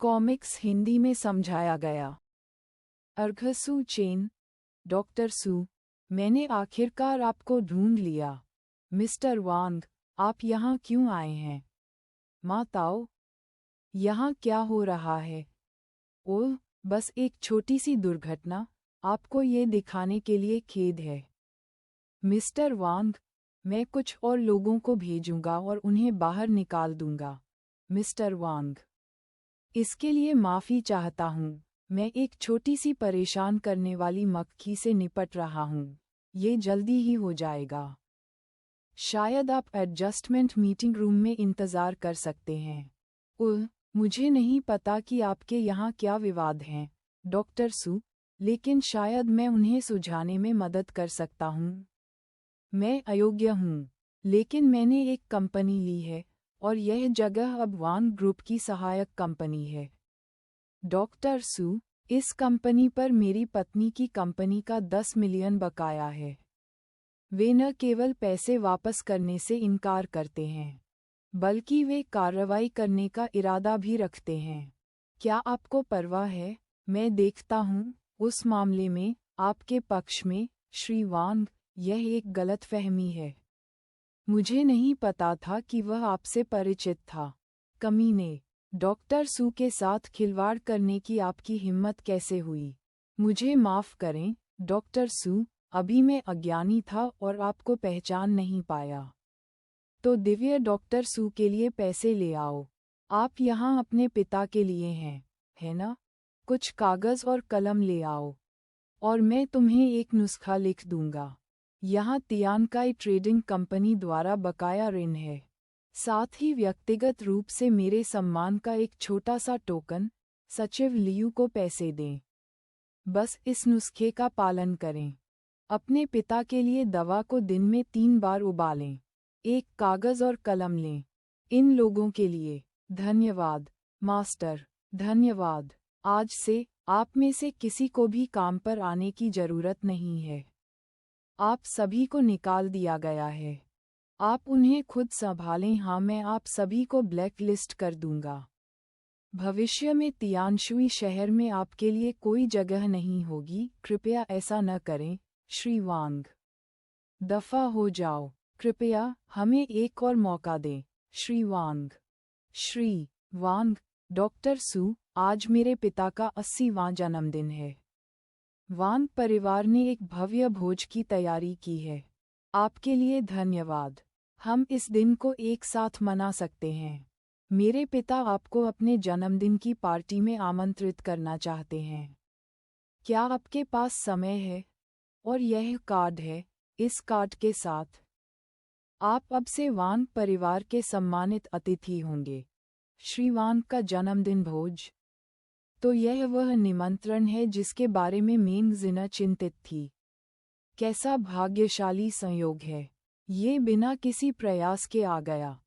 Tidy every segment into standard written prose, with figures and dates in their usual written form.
Comics Hindi में समझाया गया। अर्घसू चेन। डॉक्टर सू, मैंने आखिरकार आपको ढूंढ लिया। मिस्टर वांग, आप यहाँ क्यों आए हैं? माँ ताओ, यहाँ क्या हो रहा है? ओह, बस एक छोटी सी दुर्घटना, आपको ये दिखाने के लिए खेद है। मिस्टर वांग, मैं कुछ और लोगों को भेजूंगा और उन्हें बाहर निकाल दूंगा। मिस्टर वांग, इसके लिए माफ़ी चाहता हूँ, मैं एक छोटी सी परेशान करने वाली मक्खी से निपट रहा हूँ। ये जल्दी ही हो जाएगा। शायद आप एडजस्टमेंट मीटिंग रूम में इंतज़ार कर सकते हैं। मुझे नहीं पता कि आपके यहाँ क्या विवाद हैं, डॉक्टर सू, लेकिन शायद मैं उन्हें सुलझाने में मदद कर सकता हूँ। मैं अयोग्य हूँ, लेकिन मैंने एक कंपनी ली है और यह जगह अब वांग ग्रुप की सहायक कंपनी है। डॉक्टर सू, इस कंपनी पर मेरी पत्नी की कंपनी का 10 मिलियन बकाया है। वे न केवल पैसे वापस करने से इनकार करते हैं, बल्कि वे कार्रवाई करने का इरादा भी रखते हैं। क्या आपको परवाह है? मैं देखता हूँ, उस मामले में, आपके पक्ष में, श्री वांग, यह एक गलतफहमी है। मुझे नहीं पता था कि वह आपसे परिचित था। कमीने, डॉक्टर सू के साथ खिलवाड़ करने की आपकी हिम्मत कैसे हुई? मुझे माफ़ करें, डॉक्टर सू, अभी मैं अज्ञानी था और आपको पहचान नहीं पाया। तो दिव्य डॉक्टर सू के लिए पैसे ले आओ। आप यहाँ अपने पिता के लिए हैं, है ना? कुछ कागज़ और कलम ले आओ, और मैं तुम्हें एक नुस्खा लिख दूंगा। यहाँ तियानकाई ट्रेडिंग कंपनी द्वारा बकाया ऋण है। साथ ही व्यक्तिगत रूप से मेरे सम्मान का एक छोटा सा टोकन, सचिव लियू को पैसे दें। बस इस नुस्खे का पालन करें। अपने पिता के लिए दवा को दिन में 3 बार उबालें। एक कागज़ और कलम लें। इन लोगों के लिए, धन्यवाद, मास्टर, धन्यवाद। आज से, आप में से किसी को भी काम पर आने की जरूरत नहीं है। आप सभी को निकाल दिया गया है। आप उन्हें खुद संभालें। हाँ, मैं आप सभी को ब्लैक लिस्ट कर दूंगा। भविष्य में तियानशुई शहर में आपके लिए कोई जगह नहीं होगी। कृपया ऐसा न करें, श्री वांग। दफा हो जाओ। कृपया हमें एक और मौका दें, श्री वांग। श्री वांग, डॉक्टर सू, आज मेरे पिता का 80वां जन्मदिन है। वांग परिवार ने एक भव्य भोज की तैयारी की है। आपके लिए धन्यवाद। हम इस दिन को एक साथ मना सकते हैं। मेरे पिता आपको अपने जन्मदिन की पार्टी में आमंत्रित करना चाहते हैं। क्या आपके पास समय है? और यह कार्ड है, इस कार्ड के साथ। आप अब से वांग परिवार के सम्मानित अतिथि होंगे। श्री वांग का जन्मदिन भोज। तो यह वह निमंत्रण है जिसके बारे में मेंग जिना चिंतित थी। कैसा भाग्यशाली संयोग है। ये बिना किसी प्रयास के आ गया।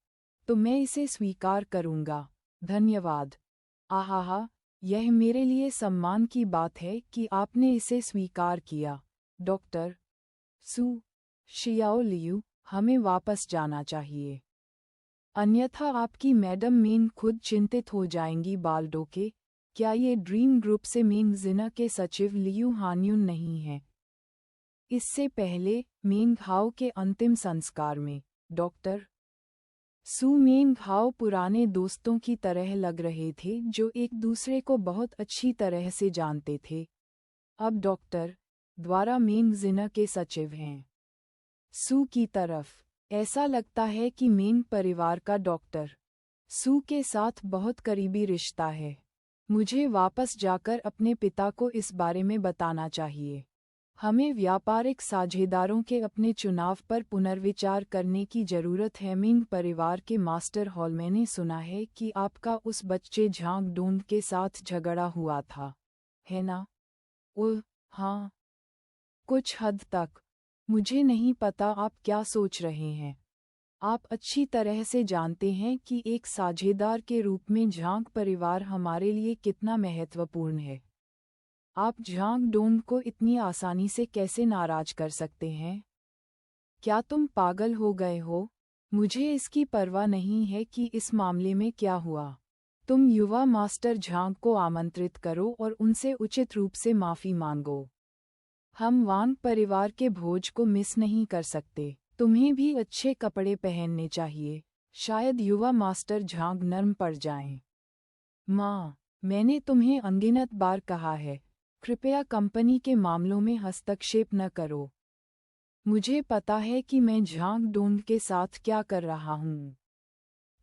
तो मैं इसे स्वीकार करूंगा। धन्यवाद। आहा, यह मेरे लिए सम्मान की बात है कि आपने इसे स्वीकार किया, डॉक्टर सू। शियाओ लियू, हमें वापस जाना चाहिए, अन्यथा आपकी मैडम मेंग खुद चिंतित हो जाएंगी। बाल्डो के, क्या ये ड्रीम ग्रुप से मेंग जिना के सचिव लियू हान्यून नहीं हैं? इससे पहले, मेंग हाओ के अंतिम संस्कार में, डॉक्टर सू मेंग हाओ पुराने दोस्तों की तरह लग रहे थे जो एक दूसरे को बहुत अच्छी तरह से जानते थे। अब डॉक्टर द्वारा मेंग जिना के सचिव हैं। सू की तरफ, ऐसा लगता है कि मेंग परिवार का डॉक्टर सू के साथ बहुत करीबी रिश्ता है। मुझे वापस जाकर अपने पिता को इस बारे में बताना चाहिए। हमें व्यापारिक साझेदारों के अपने चुनाव पर पुनर्विचार करने की जरूरत है। मेंग परिवार के मास्टर हॉल, मैंने सुना है कि आपका उस बच्चे झांग डोंग के साथ झगड़ा हुआ था, है ना? ओह, हाँ, कुछ हद तक। मुझे नहीं पता आप क्या सोच रहे हैं। आप अच्छी तरह से जानते हैं कि एक साझेदार के रूप में झांग परिवार हमारे लिए कितना महत्वपूर्ण है। आप झांग डोंग को इतनी आसानी से कैसे नाराज कर सकते हैं? क्या तुम पागल हो गए हो? मुझे इसकी परवाह नहीं है कि इस मामले में क्या हुआ। तुम युवा मास्टर झांग को आमंत्रित करो और उनसे उचित रूप से माफ़ी मांगो। हम वांग परिवार के भोज को मिस नहीं कर सकते। तुम्हें भी अच्छे कपड़े पहनने चाहिए। शायद युवा मास्टर झांग नर्म पड़ जाएं। माँ, मैंने तुम्हें अनगिनत बार कहा है, कृपया कंपनी के मामलों में हस्तक्षेप न करो। मुझे पता है कि मैं झांग डोंग के साथ क्या कर रहा हूँ।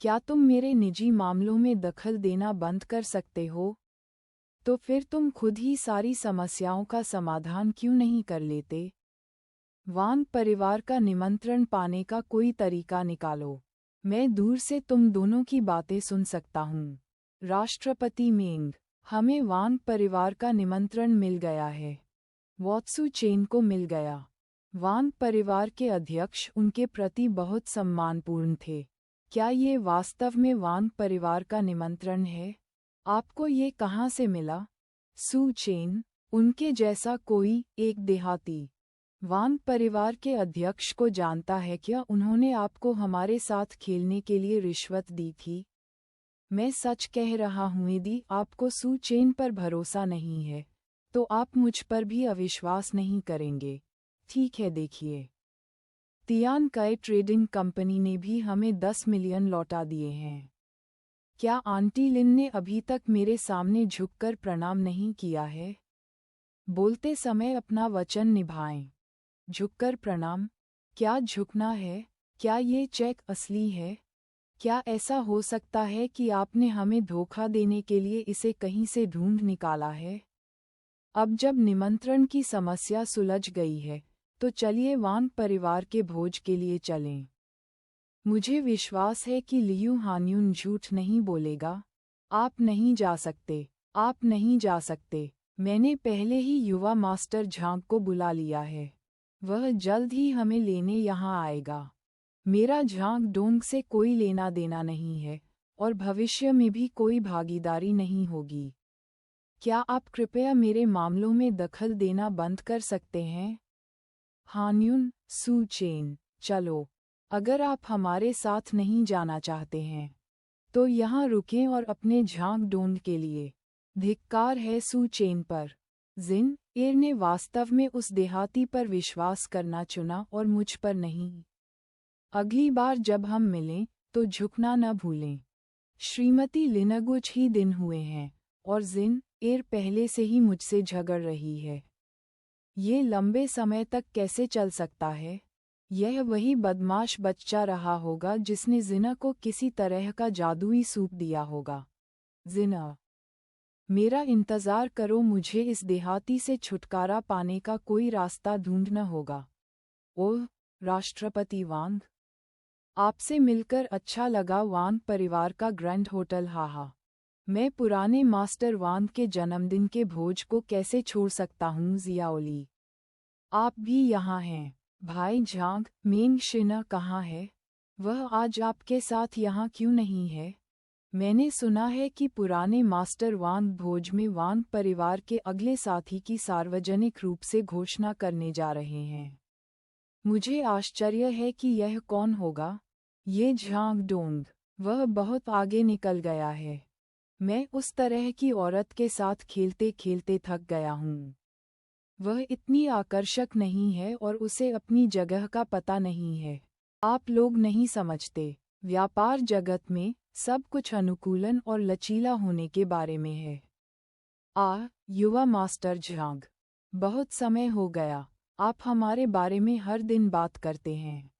क्या तुम मेरे निजी मामलों में दखल देना बंद कर सकते हो? तो फिर तुम खुद ही सारी समस्याओं का समाधान क्यों नहीं कर लेते? वांग परिवार का निमंत्रण पाने का कोई तरीका निकालो। मैं दूर से तुम दोनों की बातें सुन सकता हूँ। राष्ट्रपति मेंग, हमें वांग परिवार का निमंत्रण मिल गया है। वॉत्सु चेन को मिल गया। वांग परिवार के अध्यक्ष उनके प्रति बहुत सम्मानपूर्ण थे। क्या ये वास्तव में वांग परिवार का निमंत्रण है? आपको ये कहाँ से मिला? सु चेन, उनके जैसा कोई एक देहाती वांग परिवार के अध्यक्ष को जानता है क्या उन्होंने आपको हमारे साथ खेलने के लिए रिश्वत दी थी? मैं सच कह रहा हूँ, यदि आपको सु चेन पर भरोसा नहीं है, तो आप मुझ पर भी अविश्वास नहीं करेंगे। ठीक है, देखिए। तियान कै ट्रेडिंग कंपनी ने भी हमें 10 मिलियन लौटा दिए हैं। क्या आंटी लिन ने अभी तक मेरे सामने झुककर प्रणाम नहीं किया है? बोलते समय अपना वचन निभाएं। झुककर प्रणाम? क्या झुकना है? क्या ये चेक असली है? क्या ऐसा हो सकता है कि आपने हमें धोखा देने के लिए इसे कहीं से ढूंढ निकाला है? अब जब निमंत्रण की समस्या सुलझ गई है, तो चलिए वांग परिवार के भोज के लिए चलें। मुझे विश्वास है कि लियू हान्युन झूठ नहीं बोलेगा। आप नहीं जा सकते, आप नहीं जा सकते। मैंने पहले ही युवा मास्टर झांग को बुला लिया है। वह जल्द ही हमें लेने यहाँ आएगा। मेरा झांग डोंग से कोई लेना देना नहीं है और भविष्य में भी कोई भागीदारी नहीं होगी। क्या आप कृपया मेरे मामलों में दखल देना बंद कर सकते हैं? हान्युन, सु चेन, चलो। अगर आप हमारे साथ नहीं जाना चाहते हैं, तो यहाँ रुकें और अपने झांग डोंग के लिए। धिक्कार है सु चेन पर। जिन एर ने वास्तव में उस देहाती पर विश्वास करना चुना और मुझ पर नहीं। अगली बार जब हम मिलें, तो झुकना न भूलें। श्रीमती लिनगुच ही दिन हुए हैं, और जिन एर पहले से ही मुझसे झगड़ रही है। ये लंबे समय तक कैसे चल सकता है? यह वही बदमाश बच्चा रहा होगा जिसने जिना को किसी तरह का जादुई सूप दिया होगा। जिना, मेरा इंतज़ार करो, मुझे इस देहाती से छुटकारा पाने का कोई रास्ता ढूंढना होगा। ओह, राष्ट्रपति वांग, आपसे मिलकर अच्छा लगा। वांग परिवार का ग्रैंड होटल। हाहा, मैं पुराने मास्टर वांग के जन्मदिन के भोज को कैसे छोड़ सकता हूँ? जियाओली, आप भी यहाँ हैं। भाई झांग, मेंग शिना कहाँ है? वह आज आपके साथ यहाँ क्यों नहीं है? मैंने सुना है कि पुराने मास्टर वांग भोज में वांग परिवार के अगले साथी की सार्वजनिक रूप से घोषणा करने जा रहे हैं। मुझे आश्चर्य है कि यह कौन होगा? ये झांग डोंग। वह बहुत आगे निकल गया है। मैं उस तरह की औरत के साथ खेलते खेलते थक गया हूँ। वह इतनी आकर्षक नहीं है और उसे अपनी जगह का पता नहीं है। आप लोग नहीं समझते, व्यापार जगत में सब कुछ अनुकूलन और लचीला होने के बारे में है। युवा मास्टर झांग, बहुत समय हो गया। आप हमारे बारे में हर दिन बात करते हैं।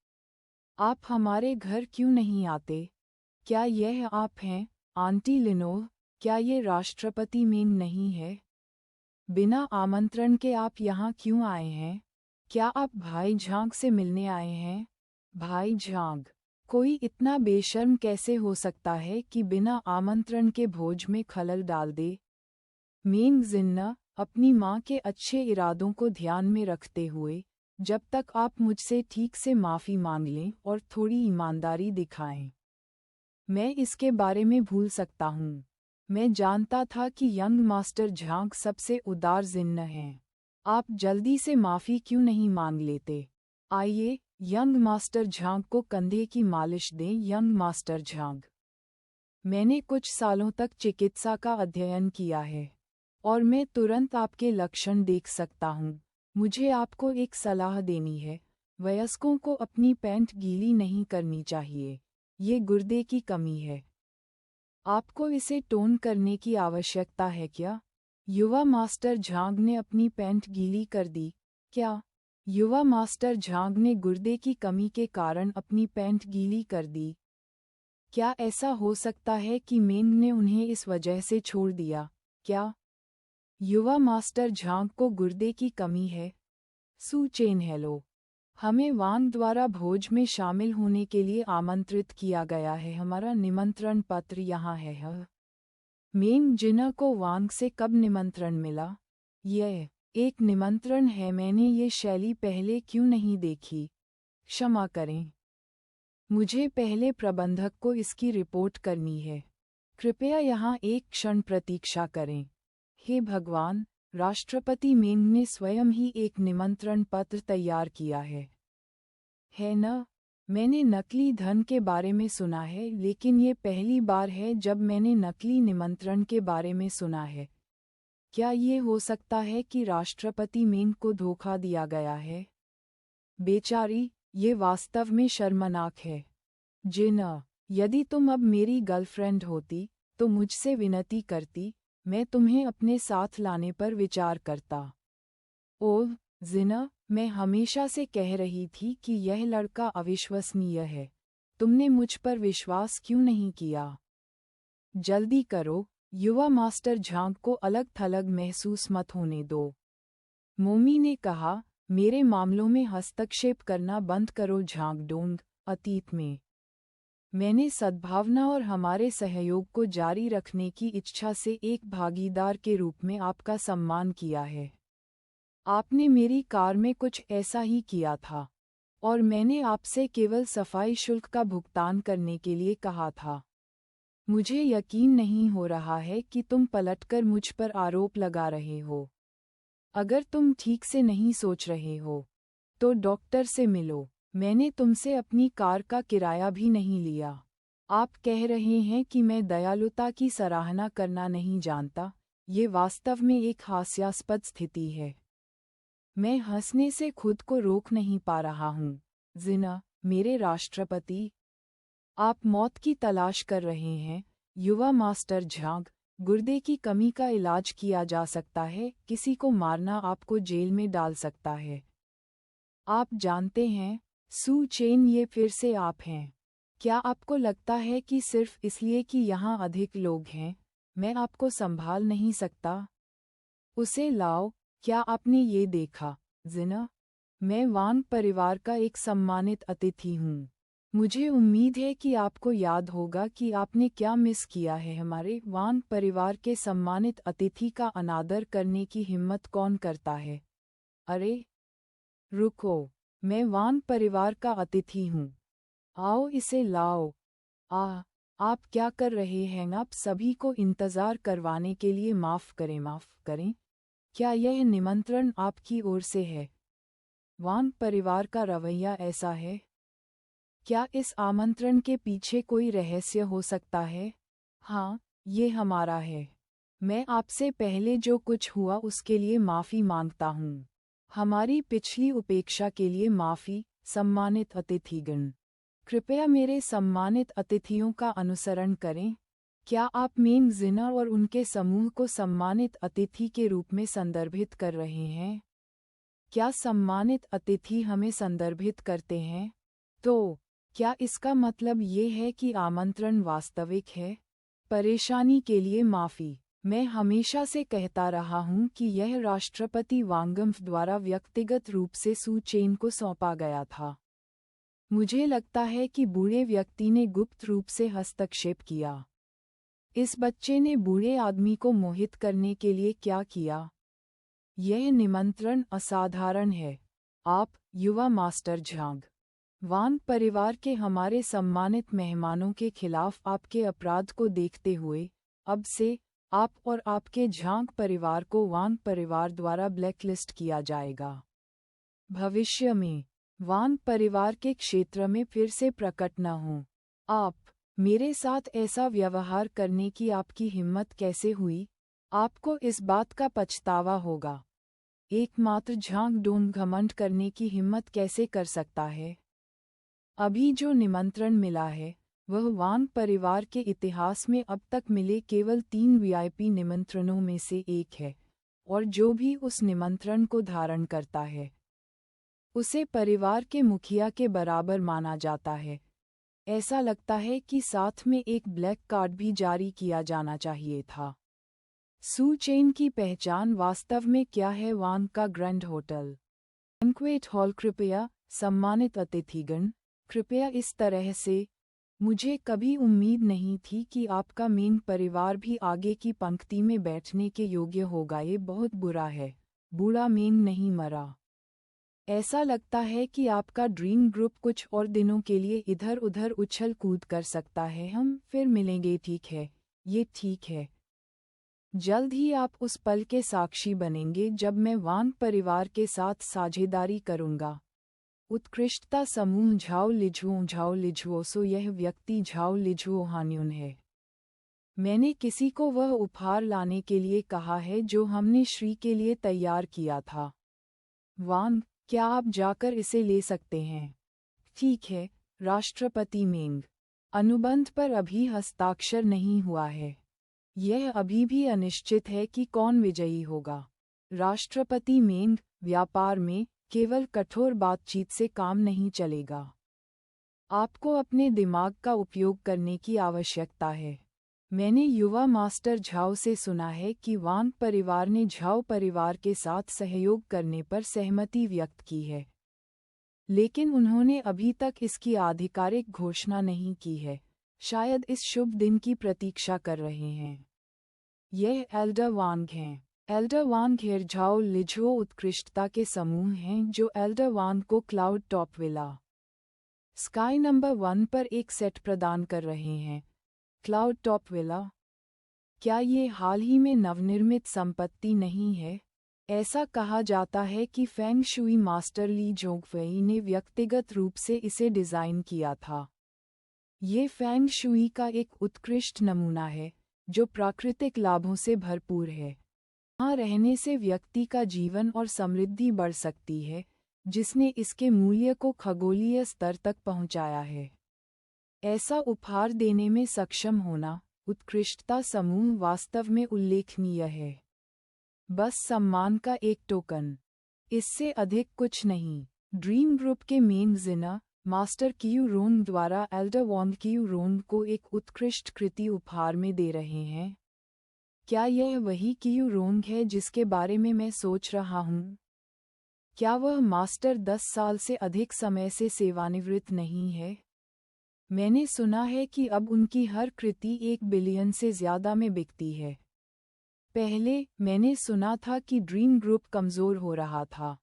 आप हमारे घर क्यों नहीं आते? क्या यह आप हैं, आंटी लिनोह? क्या ये राष्ट्रपति मेंग नहीं है? बिना आमंत्रण के आप यहाँ क्यों आए हैं? क्या आप भाई झांग से मिलने आए हैं? भाई झांग, कोई इतना बेशर्म कैसे हो सकता है कि बिना आमंत्रण के भोज में खलल डाल दे? मेंग जिन्ना, अपनी माँ के अच्छे इरादों को ध्यान में रखते हुए, जब तक आप मुझसे ठीक से माफ़ी मांग लें और थोड़ी ईमानदारी दिखाएं, मैं इसके बारे में भूल सकता हूँ। मैं जानता था कि यंग मास्टर झांग सबसे उदार जिन्न हैं। आप जल्दी से माफ़ी क्यों नहीं मांग लेते? आइए, यंग मास्टर झांग को कंधे की मालिश दें। यंग मास्टर झांग, मैंने कुछ सालों तक चिकित्सा का अध्ययन किया है और मैं तुरंत आपके लक्षण देख सकता हूँ। मुझे आपको एक सलाह देनी है। वयस्कों को अपनी पैंट गीली नहीं करनी चाहिए। ये गुर्दे की कमी है। आपको इसे टोन करने की आवश्यकता है क्या? युवा मास्टर झांग ने अपनी पैंट गीली कर दी। क्या? युवा मास्टर झांग ने गुर्दे की कमी के कारण अपनी पैंट गीली कर दी। क्या ऐसा हो सकता है कि मेंग ने उन्हें इस वजह से छोड़ दिया? क्या? युवा मास्टर झांग को गुर्दे की कमी है। सू चेन हेलो। हमें वांग द्वारा भोज में शामिल होने के लिए आमंत्रित किया गया है। हमारा निमंत्रण पत्र यहाँ है। मेंग जिना को वांग से कब निमंत्रण मिला? यह एक निमंत्रण है। मैंने ये शैली पहले क्यों नहीं देखी? क्षमा करें। मुझे पहले प्रबंधक को इसकी रिपोर्ट करनी है। कृपया यहाँ एक क्षण प्रतीक्षा करें। हे भगवान, राष्ट्रपति मेंग ने स्वयं ही एक निमंत्रण पत्र तैयार किया है न? मैंने नकली धन के बारे में सुना है, लेकिन ये पहली बार है जब मैंने नकली निमंत्रण के बारे में सुना है। क्या ये हो सकता है कि राष्ट्रपति मेंग को धोखा दिया गया है? बेचारी, ये वास्तव में शर्मनाक है। जिना, यदि तुम अब मेरी गर्लफ्रेंड होती, तो मुझसे विनती करती, मैं तुम्हें अपने साथ लाने पर विचार करता। ओह, जिना, मैं हमेशा से कह रही थी कि यह लड़का अविश्वसनीय है। तुमने मुझ पर विश्वास क्यों नहीं किया? जल्दी करो, युवा मास्टर झांग को अलग थलग महसूस मत होने दो। मोमी ने कहा, मेरे मामलों में हस्तक्षेप करना बंद करो झांग डोंग। अतीत में मैंने सद्भावना और हमारे सहयोग को जारी रखने की इच्छा से एक भागीदार के रूप में आपका सम्मान किया है। आपने मेरी कार में कुछ ऐसा ही किया था, और मैंने आपसे केवल सफाई शुल्क का भुगतान करने के लिए कहा था। मुझे यकीन नहीं हो रहा है कि तुम पलटकर मुझ पर आरोप लगा रहे हो। अगर तुम ठीक से नहीं सोच रहे हो, तो डॉक्टर से मिलो। मैंने तुमसे अपनी कार का किराया भी नहीं लिया। आप कह रहे हैं कि मैं दयालुता की सराहना करना नहीं जानता। ये वास्तव में एक हास्यास्पद स्थिति है। मैं हंसने से खुद को रोक नहीं पा रहा हूँ। जिना, मेरे राष्ट्रपति, आप मौत की तलाश कर रहे हैं। युवा मास्टर झांग, गुर्दे की कमी का इलाज किया जा सकता है, किसी को मारना आपको जेल में डाल सकता है। आप जानते हैं, सू चेन, ये फिर से आप हैं। क्या आपको लगता है कि सिर्फ इसलिए कि यहाँ अधिक लोग हैं, मैं आपको संभाल नहीं सकता? उसे लाओ। क्या आपने ये देखा, जिना? मैं वांग परिवार का एक सम्मानित अतिथि हूँ। मुझे उम्मीद है कि आपको याद होगा कि आपने क्या मिस किया है। हमारे वांग परिवार के सम्मानित अतिथि का अनादर करने की हिम्मत कौन करता है? अरे रुको, मैं वांग परिवार का अतिथि हूँ। आओ इसे लाओ। आप क्या कर रहे हैं? आप सभी को इंतज़ार करवाने के लिए माफ़ करें। क्या यह निमंत्रण आपकी ओर से है? वांग परिवार का रवैया ऐसा है? क्या इस आमंत्रण के पीछे कोई रहस्य हो सकता है? हाँ, ये हमारा है। मैं आपसे पहले जो कुछ हुआ उसके लिए माफ़ी मांगता हूँ। हमारी पिछली उपेक्षा के लिए माफ़ी, सम्मानित अतिथिगण। कृपया मेरे सम्मानित अतिथियों का अनुसरण करें। क्या आप मेंग जिना और उनके समूह को सम्मानित अतिथि के रूप में संदर्भित कर रहे हैं? क्या सम्मानित अतिथि हमें संदर्भित करते हैं? तो क्या इसका मतलब ये है कि आमंत्रण वास्तविक है? परेशानी के लिए माफ़ी। मैं हमेशा से कहता रहा हूँ कि यह राष्ट्रपति वांगम्फ द्वारा व्यक्तिगत रूप से सू चेन को सौंपा गया था। मुझे लगता है कि बूढ़े व्यक्ति ने गुप्त रूप से हस्तक्षेप किया। इस बच्चे ने बूढ़े आदमी को मोहित करने के लिए क्या किया? यह निमंत्रण असाधारण है। आप, युवा मास्टर झांग, वांग परिवार के हमारे सम्मानित मेहमानों के खिलाफ आपके अपराध को देखते हुए, अब से आप और आपके झांग परिवार को वांग परिवार द्वारा ब्लैकलिस्ट किया जाएगा। भविष्य में वांग परिवार के क्षेत्र में फिर से प्रकट न हों। आप, मेरे साथ ऐसा व्यवहार करने की आपकी हिम्मत कैसे हुई? आपको इस बात का पछतावा होगा। एकमात्र झांक ढूंढ घमंड करने की हिम्मत कैसे कर सकता है? अभी जो निमंत्रण मिला है वह वांग परिवार के इतिहास में अब तक मिले केवल 3 वीआईपी निमंत्रणों में से एक है, और जो भी उस निमंत्रण को धारण करता है उसे परिवार के मुखिया के बराबर माना जाता है। ऐसा लगता है कि साथ में एक ब्लैक कार्ड भी जारी किया जाना चाहिए था। सू चेन की पहचान वास्तव में क्या है? वांग का ग्रैंड होटल बैंक्वेट हॉल। कृपया सम्मानित अतिथिगण, कृपया इस तरह से। मुझे कभी उम्मीद नहीं थी कि आपका मेन परिवार भी आगे की पंक्ति में बैठने के योग्य होगा। ये बहुत बुरा है। बूढ़ा मेन नहीं मरा। ऐसा लगता है कि आपका ड्रीम ग्रुप कुछ और दिनों के लिए इधर उधर उछल कूद कर सकता है। हम फिर मिलेंगे, ठीक है? ये ठीक है। जल्द ही आप उस पल के साक्षी बनेंगे जब मैं वांग परिवार के साथ साझेदारी करूंगा। उत्कृष्टता समूह झाओ लिझुओ सो यह व्यक्ति झाओ लिझुओ हान्युन है। मैंने किसी को वह उपहार लाने के लिए कहा है जो हमने श्री के लिए तैयार किया था। वांग, क्या आप जाकर इसे ले सकते हैं? ठीक है, राष्ट्रपति मेंग। अनुबंध पर अभी हस्ताक्षर नहीं हुआ है। यह अभी भी अनिश्चित है कि कौन विजयी होगा। राष्ट्रपति मेंग, व्यापार में केवल कठोर बातचीत से काम नहीं चलेगा। आपको अपने दिमाग का उपयोग करने की आवश्यकता है। मैंने युवा मास्टर झाओ से सुना है कि वांग परिवार ने झाओ परिवार के साथ सहयोग करने पर सहमति व्यक्त की है, लेकिन उन्होंने अभी तक इसकी आधिकारिक घोषणा नहीं की है। शायद इस शुभ दिन की प्रतीक्षा कर रहे हैं। यह एल्डर वांग हैं। एल्डर वांग झाओ लिझुओ उत्कृष्टता के समूह हैं जो एल्डर वांग को cloud top villa sky number 1 पर एक सेट प्रदान कर रहे हैं। क्लाउड टॉप विला, क्या ये हाल ही में नवनिर्मित संपत्ति नहीं है? ऐसा कहा जाता है कि फेंग शुई मास्टर ली जोंगफेई ने व्यक्तिगत रूप से इसे डिज़ाइन किया था। ये फेंग शुई का एक उत्कृष्ट नमूना है जो प्राकृतिक लाभों से भरपूर है। यहाँ रहने से व्यक्ति का जीवन और समृद्धि बढ़ सकती है, जिसने इसके मूल्य को खगोलीय स्तर तक पहुँचाया है। ऐसा उपहार देने में सक्षम होना उत्कृष्टता समूह वास्तव में उल्लेखनीय है। बस सम्मान का एक टोकन, इससे अधिक कुछ नहीं। ड्रीम ग्रुप के मेन जिना मास्टर कियू रोंग द्वारा एल्डर वांग कियू रोंग को एक उत्कृष्ट कृति उपहार में दे रहे हैं। क्या यह वही कियू रोंग है जिसके बारे में मैं सोच रहा हूँ? क्या वह मास्टर 10 साल से अधिक समय से सेवानिवृत्त नहीं है? मैंने सुना है कि अब उनकी हर कृति 1 बिलियन से ज़्यादा में बिकती है। पहले मैंने सुना था कि ड्रीम ग्रुप कमज़ोर हो रहा था,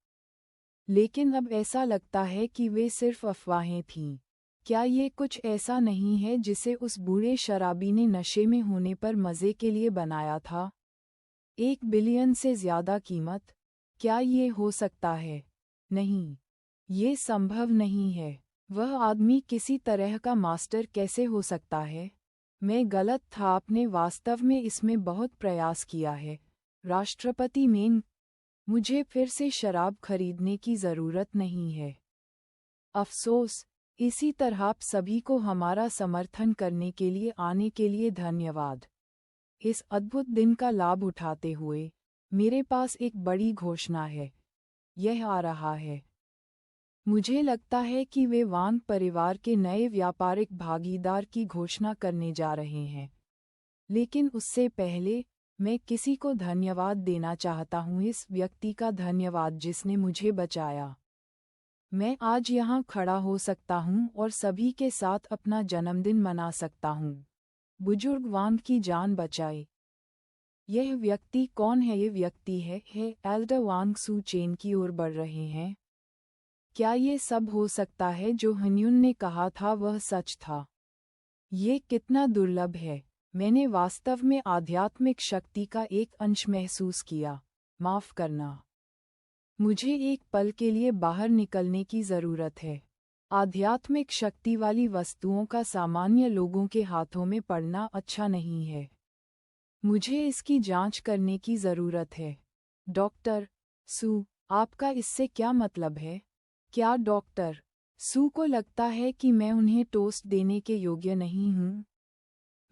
लेकिन अब ऐसा लगता है कि वे सिर्फ अफवाहें थीं। क्या ये कुछ ऐसा नहीं है जिसे उस बूढ़े शराबी ने नशे में होने पर मज़े के लिए बनाया था? 1 बिलियन से ज़्यादा कीमत? क्या ये हो सकता है? नहीं, ये संभव नहीं है। वह आदमी किसी तरह का मास्टर कैसे हो सकता है? मैं गलत था। आपने वास्तव में इसमें बहुत प्रयास किया है। राष्ट्रपति मेन, मुझे फिर से शराब खरीदने की ज़रूरत नहीं है। अफ़सोस। इसी तरह आप सभी को हमारा समर्थन करने के लिए आने के लिए धन्यवाद। इस अद्भुत दिन का लाभ उठाते हुए मेरे पास एक बड़ी घोषणा है। यह आ रहा है। मुझे लगता है कि वे वांग परिवार के नए व्यापारिक भागीदार की घोषणा करने जा रहे हैं। लेकिन उससे पहले मैं किसी को धन्यवाद देना चाहता हूँ। इस व्यक्ति का धन्यवाद जिसने मुझे बचाया। मैं आज यहाँ खड़ा हो सकता हूँ और सभी के साथ अपना जन्मदिन मना सकता हूँ। बुजुर्ग वांग की जान बचाए। यह व्यक्ति कौन है? ये व्यक्ति है एल्डर वांग सू चेन की ओर बढ़ रहे हैं। क्या ये सब हो सकता है जो हन्युन ने कहा था वह सच था? ये कितना दुर्लभ है। मैंने वास्तव में आध्यात्मिक शक्ति का एक अंश महसूस किया। माफ़ करना। मुझे एक पल के लिए बाहर निकलने की ज़रूरत है। आध्यात्मिक शक्ति वाली वस्तुओं का सामान्य लोगों के हाथों में पड़ना अच्छा नहीं है। मुझे इसकी जांच करने की ज़रूरत है। डॉक्टर सू, आपका इससे क्या मतलब है? क्या डॉक्टर सू को लगता है कि मैं उन्हें टोस्ट देने के योग्य नहीं हूँ?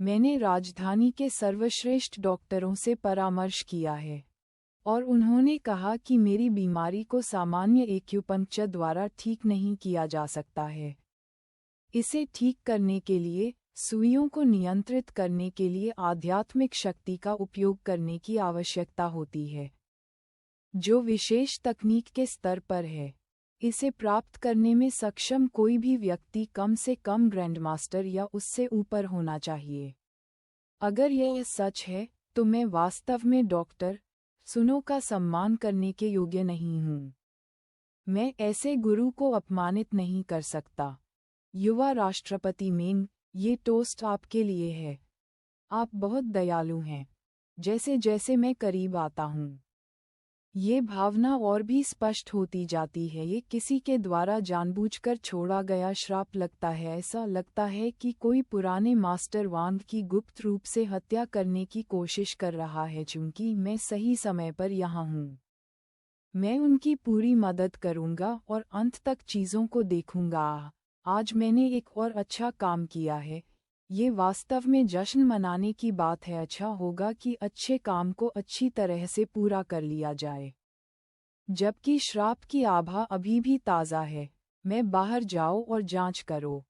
मैंने राजधानी के सर्वश्रेष्ठ डॉक्टरों से परामर्श किया है और उन्होंने कहा कि मेरी बीमारी को सामान्य एक्यूपंक्चर द्वारा ठीक नहीं किया जा सकता है। इसे ठीक करने के लिए, सुइयों को नियंत्रित करने के लिए आध्यात्मिक शक्ति का उपयोग करने की आवश्यकता होती है, जो विशेष तकनीक के स्तर पर है। इसे प्राप्त करने में सक्षम कोई भी व्यक्ति कम से कम ग्रैंडमास्टर या उससे ऊपर होना चाहिए। अगर यह सच है, तो मैं वास्तव में डॉक्टर सुनो का सम्मान करने के योग्य नहीं हूँ। मैं ऐसे गुरु को अपमानित नहीं कर सकता। युवा राष्ट्रपति मेन, ये टोस्ट आपके लिए है। आप बहुत दयालु हैं। जैसे जैसे मैं करीब आता हूँ, ये भावना और भी स्पष्ट होती जाती है। ये किसी के द्वारा जानबूझकर छोड़ा गया श्राप लगता है। ऐसा लगता है कि कोई पुराने मास्टर वांग की गुप्त रूप से हत्या करने की कोशिश कर रहा है। चूंकि मैं सही समय पर यहाँ हूँ, मैं उनकी पूरी मदद करूँगा और अंत तक चीज़ों को देखूँगा। आज मैंने एक और अच्छा काम किया है। ये वास्तव में जश्न मनाने की बात है। अच्छा होगा कि अच्छे काम को अच्छी तरह से पूरा कर लिया जाए। जबकि श्राप की आभा अभी भी ताज़ा है। मैं बाहर जाओ और जांच करो।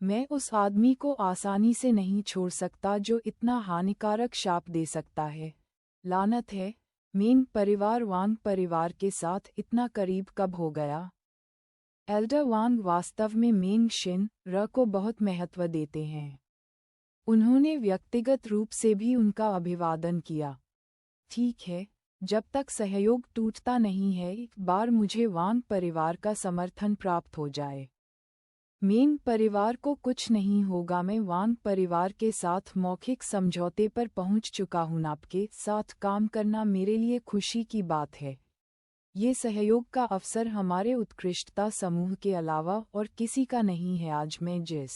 मैं उस आदमी को आसानी से नहीं छोड़ सकता जो इतना हानिकारक शाप दे सकता है। लानत है, मेन परिवार वांग परिवार के साथ इतना करीब कब हो गया? एल्डर वांग वास्तव में मेंग शिन र को बहुत महत्व देते हैं। उन्होंने व्यक्तिगत रूप से भी उनका अभिवादन किया। ठीक है, जब तक सहयोग टूटता नहीं है, एक बार मुझे वांग परिवार का समर्थन प्राप्त हो जाए। मेंग परिवार को कुछ नहीं होगा। मैं वांग परिवार के साथ मौखिक समझौते पर पहुंच चुका हूं। आपके साथ काम करना मेरे लिए खुशी की बात है। ये सहयोग का अवसर हमारे उत्कृष्टता समूह के अलावा और किसी का नहीं है। आज मैं जिस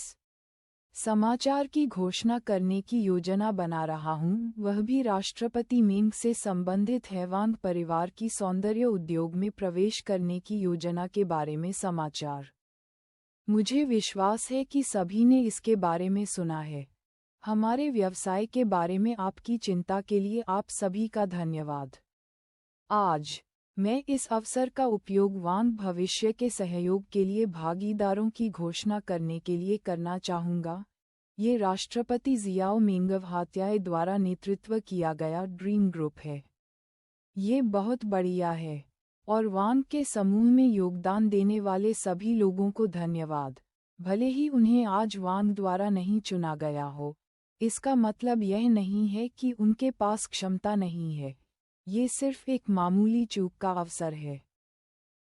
समाचार की घोषणा करने की योजना बना रहा हूँ, वह भी राष्ट्रपति मेंग से संबंधित है। वांग परिवार की सौंदर्य उद्योग में प्रवेश करने की योजना के बारे में समाचार। मुझे विश्वास है कि सभी ने इसके बारे में सुना है। हमारे व्यवसाय के बारे में आपकी चिंता के लिए आप सभी का धन्यवाद। आज मैं इस अवसर का उपयोग वांग भविष्य के सहयोग के लिए भागीदारों की घोषणा करने के लिए करना चाहूँगा। ये राष्ट्रपति जियाओ मिंग हात्याए द्वारा नेतृत्व किया गया ड्रीम ग्रुप है। ये बहुत बढ़िया है और वांग के समूह में योगदान देने वाले सभी लोगों को धन्यवाद। भले ही उन्हें आज वांग द्वारा नहीं चुना गया हो, इसका मतलब यह नहीं है कि उनके पास क्षमता नहीं है। ये सिर्फ एक मामूली चूक का अवसर है।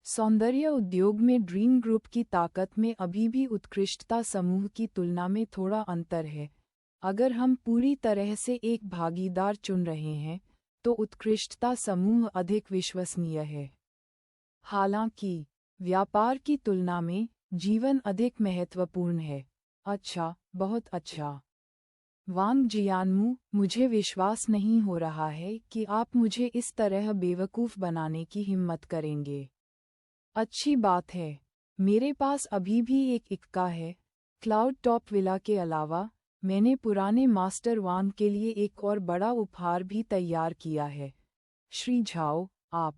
सौंदर्य उद्योग में ड्रीम ग्रुप की ताकत में अभी भी उत्कृष्टता समूह की तुलना में थोड़ा अंतर है। अगर हम पूरी तरह से एक भागीदार चुन रहे हैं, तो उत्कृष्टता समूह अधिक विश्वसनीय है। हालांकि व्यापार की तुलना में जीवन अधिक महत्वपूर्ण है। अच्छा, बहुत अच्छा। वांग जियानमू, मुझे विश्वास नहीं हो रहा है कि आप मुझे इस तरह बेवकूफ़ बनाने की हिम्मत करेंगे। अच्छी बात है। मेरे पास अभी भी एक इक्का है। क्लाउड टॉप विला के अलावा, मैंने पुराने मास्टर वांग के लिए एक और बड़ा उपहार भी तैयार किया है। श्री झाओ, आप